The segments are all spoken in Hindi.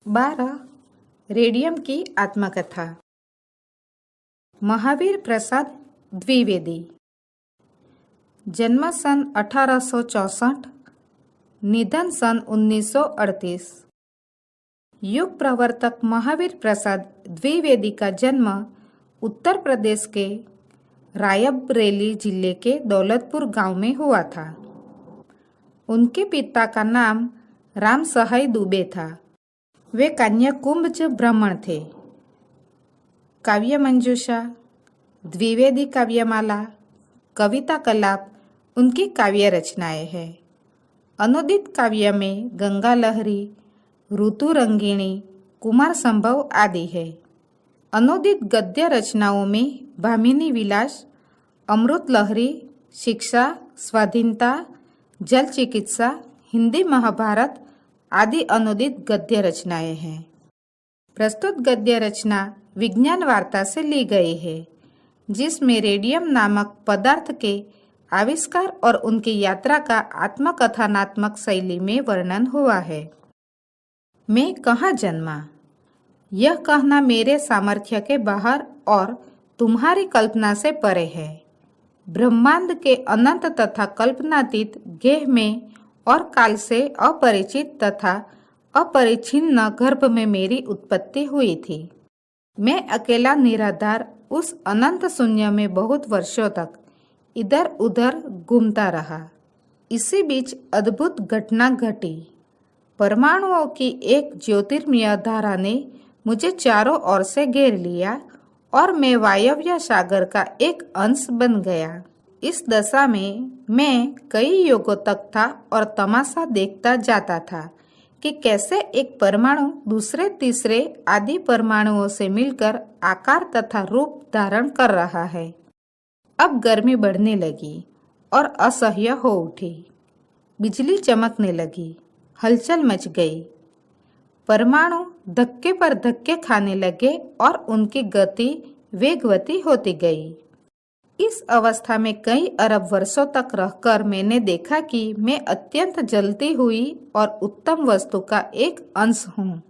12 रेडियम की आत्मकथा। महावीर प्रसाद द्विवेदी। जन्म सन 1864, निधन सन 1938। युग प्रवर्तक महावीर प्रसाद द्विवेदी का जन्म उत्तर प्रदेश के रायबरेली जिले के दौलतपुर गांव में हुआ था। उनके पिता का नाम राम सहाय दुबे था। वे कन्याकुब्ज ब्राह्मण थे। काव्य मंजूषा, द्विवेदी काव्यमाला, कविता कलाप उनकी काव्य रचनाएं हैं। अनुदित काव्य में गंगा लहरी, ऋतु रंगिणी, कुमार संभव आदि है। अनुदित गद्य रचनाओं में भामिनी विलास, अमृत लहरी, शिक्षा, स्वाधीनता, जल चिकित्सा, हिंदी महाभारत आदि अनुदित गद्य रचनाएं हैं। प्रस्तुत गद्य रचना विज्ञान वार्ता से ली गई है, जिसमें रेडियम नामक पदार्थ के आविष्कार और उनकी यात्रा का आत्मकथनात्मक शैली में वर्णन हुआ है। मैं कहाँ जन्मा, यह कहना मेरे सामर्थ्य के बाहर और तुम्हारी कल्पना से परे है। ब्रह्मांड के अनंत तथा कल्पनातीत गेह में और काल से अपरिचित तथा अपरिच्छिन्न गर्भ में मेरी उत्पत्ति हुई थी। मैं अकेला निराधार उस अनंत शून्य में बहुत वर्षों तक इधर उधर घूमता रहा। इसी बीच अद्भुत घटना घटी। परमाणुओं की एक ज्योतिर्मय धारा ने मुझे चारों ओर से घेर लिया और मैं वायव्य सागर का एक अंश बन गया। इस दशा में मैं कई युगों तक था और तमाशा देखता जाता था कि कैसे एक परमाणु दूसरे तीसरे आदि परमाणुओं से मिलकर आकार तथा रूप धारण कर रहा है। अब गर्मी बढ़ने लगी और असह्य हो उठी। बिजली चमकने लगी, हलचल मच गई। परमाणु धक्के पर धक्के खाने लगे और उनकी गति वेगवती होती गई। इस अवस्था में कई अरब वर्षों तक रहकर मैंने देखा कि मैं अत्यंत जलती हुई और उत्तम वस्तु का एक अंश हूँ।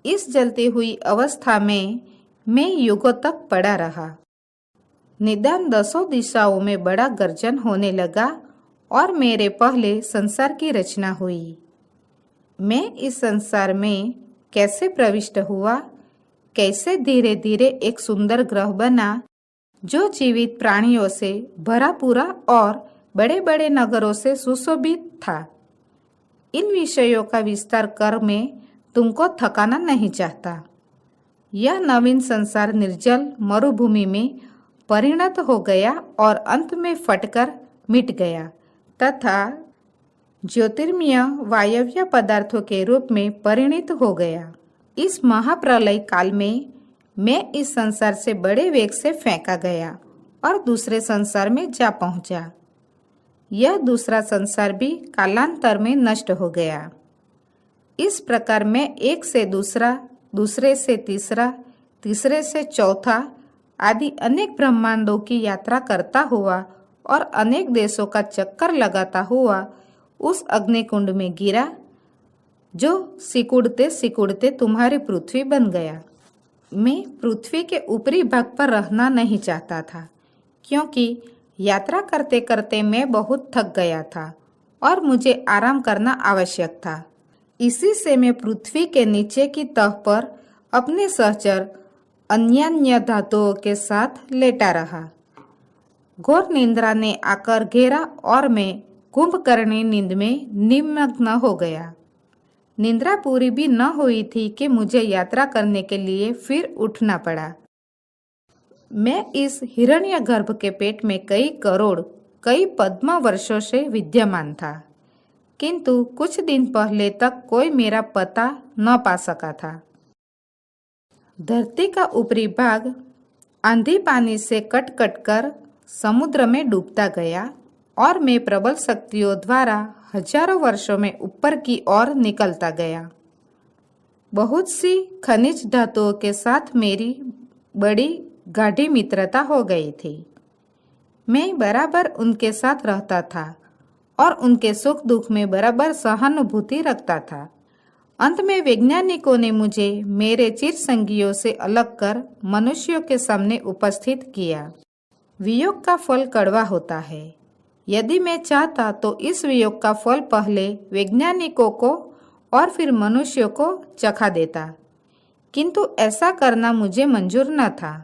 इस जलती हुई अवस्था में मैं युगों तक पड़ा रहा। निदान 10 दिशाओं में बड़ा गर्जन होने लगा और मेरे पहले संसार की रचना हुई। मैं इस संसार में कैसे प्रविष्ट हुआ, कैसे धीरे धीरे एक सुंदर ग्रह बना जो जीवित प्राणियों से भरा पूरा और बड़े बड़े नगरों से सुशोभित था। इन विषयों का विस्तार कर मैं तुमको थकाना नहीं चाहता। यह नवीन संसार निर्जल मरुभूमि में परिणत हो गया और अंत में फटकर मिट गया तथा ज्योतिर्मय वायव्य पदार्थों के रूप में परिणित हो गया। इस महाप्रलय काल में मैं इस संसार से बड़े वेग से फेंका गया और दूसरे संसार में जा पहुंचा। यह दूसरा संसार भी कालांतर में नष्ट हो गया। इस प्रकार मैं एक से दूसरा, दूसरे से तीसरा, तीसरे से चौथा आदि अनेक ब्रह्मांडों की यात्रा करता हुआ और अनेक देशों का चक्कर लगाता हुआ उस अग्निकुंड में गिरा, जो सिकुड़ते सिकुड़ते तुम्हारी पृथ्वी बन गया। मैं पृथ्वी के ऊपरी भाग पर रहना नहीं चाहता था, क्योंकि यात्रा करते करते मैं बहुत थक गया था और मुझे आराम करना आवश्यक था। इसी से मैं पृथ्वी के नीचे की तह पर अपने सहचर अन्य धातुओं के साथ लेटा रहा। घोर निद्रा ने आकर घेरा और मैं कुंभकर्णी नींद में निमग्न हो गया। निद्रा पूरी भी न हुई थी कि मुझे यात्रा करने के लिए फिर उठना पड़ा। मैं इस हिरण्यगर्भ के पेट में कई करोड़, कई पद्म वर्षों से विद्यमान था, किंतु कुछ दिन पहले तक कोई मेरा पता न पा सका था। धरती का ऊपरी भाग आंधी पानी से कट कट कर समुद्र में डूबता गया और मैं प्रबल शक्तियों द्वारा हजारों वर्षों में ऊपर की ओर निकलता गया। बहुत सी खनिज धातुओं के साथ मेरी बड़ी गाढ़ी मित्रता हो गई थी। मैं बराबर उनके साथ रहता था और उनके सुख दुख में बराबर सहानुभूति रखता था। अंत में वैज्ञानिकों ने मुझे मेरे चिरसंगियों से अलग कर मनुष्यों के सामने उपस्थित किया। वियोग का फल कड़वा होता है। यदि मैं चाहता तो इस वियोग का फल पहले वैज्ञानिकों को और फिर मनुष्यों को चखा देता, किंतु ऐसा करना मुझे मंजूर न था,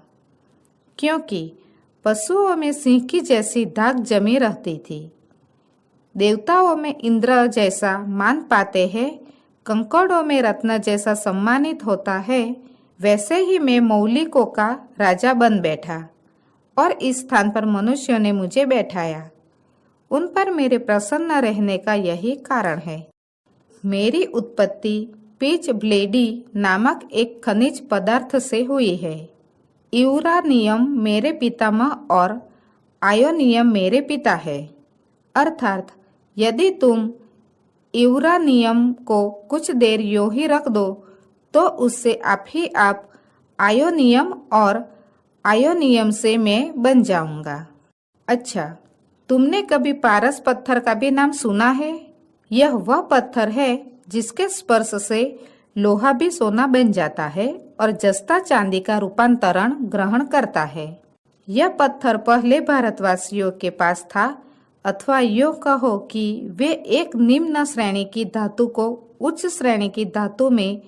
क्योंकि पशुओं में सिंह की जैसी धाक जमी रहती थी, देवताओं में इंद्र जैसा मान पाते हैं, कंकड़ों में रत्न जैसा सम्मानित होता है, वैसे ही मैं मौलिकों का राजा बन बैठा और इस स्थान पर मनुष्यों ने मुझे बैठाया। उन पर मेरे प्रसन्न रहने का यही कारण है। मेरी उत्पत्ति पिच ब्लेडी नामक एक खनिज पदार्थ से हुई है। यूरानियम मेरे पितामह और आयोनियम मेरे पिता है। अर्थात यदि तुम यूरानियम को कुछ देर यूं ही रख दो तो उससे आप ही आप आयोनियम और आयोनियम से मैं बन जाऊंगा। अच्छा, तुमने कभी पारस पत्थर का भी नाम सुना है? यह वह पत्थर है जिसके स्पर्श से लोहा भी सोना बन जाता है और जस्ता चांदी का रूपांतरण ग्रहण करता है। यह पत्थर पहले भारतवासियों के पास था, अथवा यूँ कहो कि वे एक निम्न श्रेणी की धातु को उच्च श्रेणी की धातु में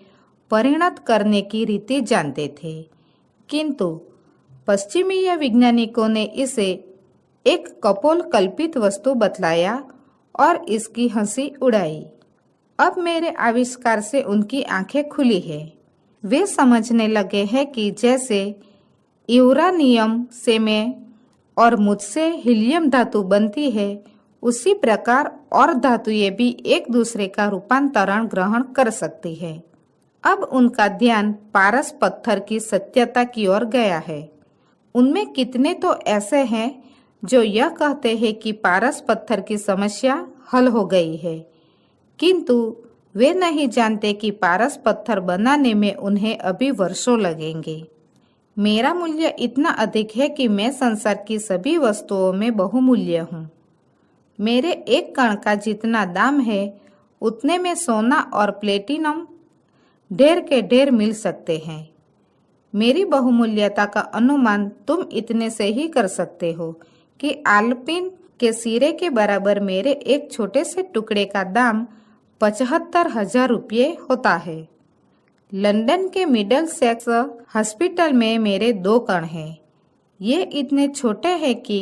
परिणत करने की रीति जानते थे, किंतु पश्चिमीय वैज्ञानिकों ने इसे एक कपोल कल्पित वस्तु बतलाया और इसकी हंसी उड़ाई। अब मेरे आविष्कार से उनकी आंखें खुली है। वे समझने लगे हैं कि जैसे यूरानियम से मैं और मुझसे हीलियम धातु बनती है, उसी प्रकार और धातुएं भी एक दूसरे का रूपांतरण ग्रहण कर सकती है। अब उनका ध्यान पारस पत्थर की सत्यता की ओर गया है। उनमें कितने तो ऐसे हैं जो यह कहते हैं कि पारस पत्थर की समस्या हल हो गई है, किंतु वे नहीं जानते कि पारस पत्थर बनाने में उन्हें अभी वर्षों लगेंगे। मेरा मूल्य इतना अधिक है कि मैं संसार की सभी वस्तुओं में बहुमूल्य हूँ। मेरे एक कण का जितना दाम है उतने में सोना और प्लेटिनम ढेर के ढेर मिल सकते हैं। मेरी बहुमूल्यता का अनुमान तुम इतने से ही कर सकते हो कि आल्पिन के सिरे के बराबर मेरे एक छोटे से टुकड़े का दाम 75,000 रुपये होता है। लंदन के मिडल सेक्स हॉस्पिटल में मेरे 2 कण हैं। ये इतने छोटे हैं कि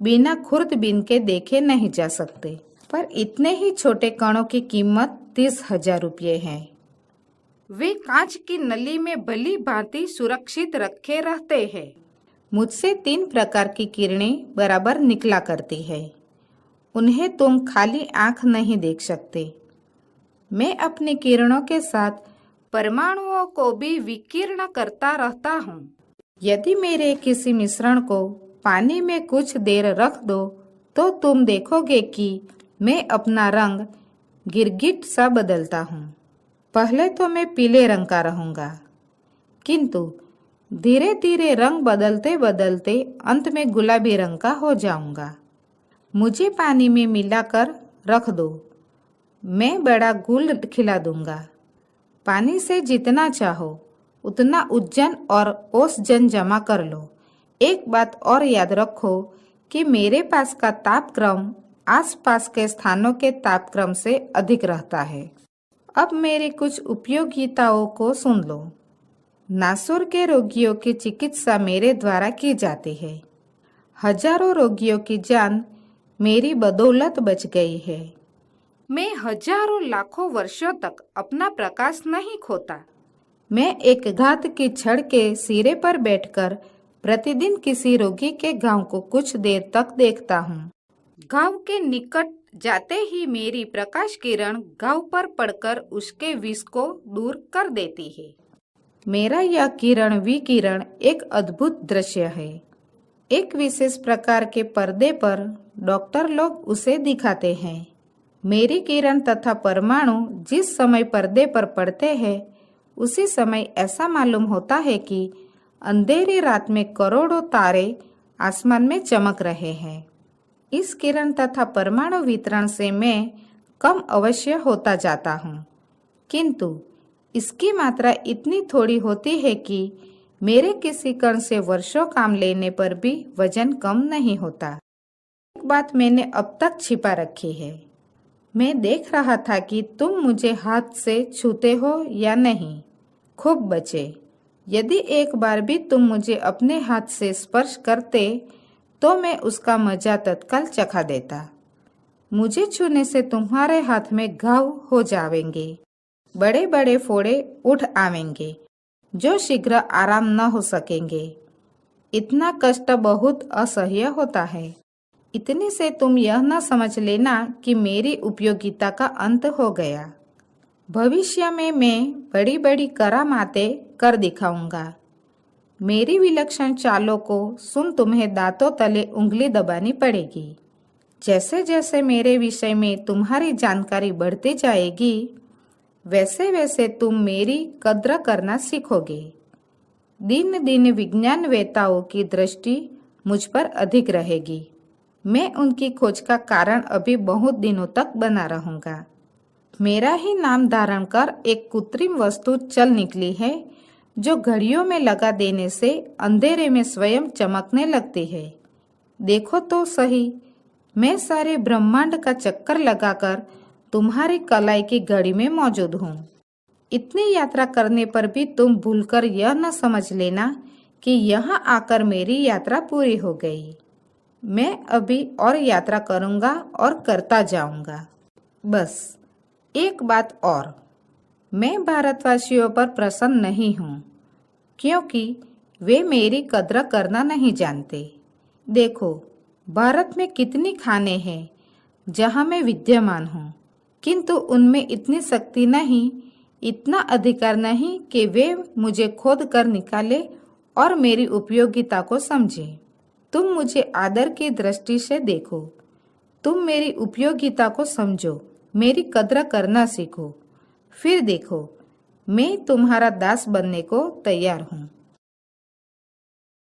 बिना खुर्दबीन के देखे नहीं जा सकते, पर इतने ही छोटे कणों की कीमत 30,000 रुपये है। वे कांच की नली में भली भांति सुरक्षित रखे रहते हैं। मुझसे 3 प्रकार की किरणें बराबर निकला करती है। उन्हें तुम खाली आंख नहीं देख सकते। मैं अपनी किरणों के साथ परमाणुओं को भी विकीर्ण करता रहता हूँ। यदि मेरे किसी मिश्रण को पानी में कुछ देर रख दो तो तुम देखोगे कि मैं अपना रंग गिरगिट सा बदलता हूँ। पहले तो मैं पीले रंग का रहूँगा, किंतु धीरे धीरे रंग बदलते बदलते अंत में गुलाबी रंग का हो जाऊंगा। मुझे पानी में मिलाकर रख दो, मैं बड़ा गुल खिला दूंगा। पानी से जितना चाहो उतना उज्जन और ओसजन जमा कर लो। एक बात और याद रखो कि मेरे पास का तापक्रम आसपास के स्थानों के तापक्रम से अधिक रहता है। अब मेरी कुछ उपयोगिताओं को सुन लो। नासूर के रोगियों की चिकित्सा मेरे द्वारा की जाती है। हजारों रोगियों की जान मेरी बदौलत बच गई है। मैं हजारों लाखों वर्षों तक अपना प्रकाश नहीं खोता। मैं एक घात की छड़ के सिरे पर बैठकर प्रतिदिन किसी रोगी के घाव को कुछ देर तक देखता हूँ। घाव के निकट जाते ही मेरी प्रकाश किरण घाव पर पड़कर उसके विष को दूर कर देती है। मेरा यह किरण विकिरण एक अद्भुत दृश्य है। एक विशेष प्रकार के पर्दे पर डॉक्टर लोग उसे दिखाते हैं। मेरी किरण तथा परमाणु जिस समय पर्दे पर पड़ते हैं उसी समय ऐसा मालूम होता है कि अंधेरी रात में करोड़ों तारे आसमान में चमक रहे हैं। इस किरण तथा परमाणु वितरण से मैं कम अवश्य होता जाता हूँ। किंतु इसकी मात्रा इतनी थोड़ी होती है कि मेरे किसी कण से वर्षों काम लेने पर भी वजन कम नहीं होता। एक बात मैंने अब तक छिपा रखी है। मैं देख रहा था कि तुम मुझे हाथ से छूते हो या नहीं। खूब बचे। यदि एक बार भी तुम मुझे अपने हाथ से स्पर्श करते तो मैं उसका मजा तत्काल चखा देता। मुझे छूने से तुम्हारे हाथ में घाव हो जावेंगे, बड़े बड़े फोड़े उठ आवेंगे जो शीघ्र आराम न हो सकेंगे। इतना कष्ट बहुत असह्य होता है। इतने से तुम यह न समझ लेना कि मेरी उपयोगिता का अंत हो गया। भविष्य में मैं बड़ी बड़ी करामातें कर दिखाऊंगा। मेरी विलक्षण चालों को सुन तुम्हें दांतों तले उंगली दबानी पड़ेगी। जैसे जैसे मेरे विषय में तुम्हारी जानकारी बढ़ती जाएगी वैसे वैसे तुम मेरी कद्र करना सीखोगे। दिन दिन विज्ञानवेत्ताओं की दृष्टि मुझ पर अधिक रहेगी। मैं उनकी खोज का कारण अभी बहुत दिनों तक बना रहूंगा। मेरा ही नाम धारण कर एक कृत्रिम वस्तु चल निकली है जो घड़ियों में लगा देने से अंधेरे में स्वयं चमकने लगती है। देखो तो सही, मैं सारे ब्रह्मांड का चक्कर लगाकर तुम्हारी कलाई की घड़ी में मौजूद हूँ। इतनी यात्रा करने पर भी तुम भूलकर यह न समझ लेना कि यहाँ आकर मेरी यात्रा पूरी हो गई। मैं अभी और यात्रा करूँगा और करता जाऊँगा। बस एक बात और, मैं भारतवासियों पर प्रसन्न नहीं हूँ क्योंकि वे मेरी कद्र करना नहीं जानते। देखो, भारत में कितनी खाने हैं जहाँ मैं विद्यमान हूँ, किंतु उनमें इतनी शक्ति नहीं, इतना अधिकार नहीं कि वे मुझे खोद कर निकाले और मेरी उपयोगिता को समझे। तुम मुझे आदर की दृष्टि से देखो। तुम मेरी उपयोगिता को समझो, मेरी कद्र करना सीखो। फिर देखो, मैं तुम्हारा दास बनने को तैयार हूँ।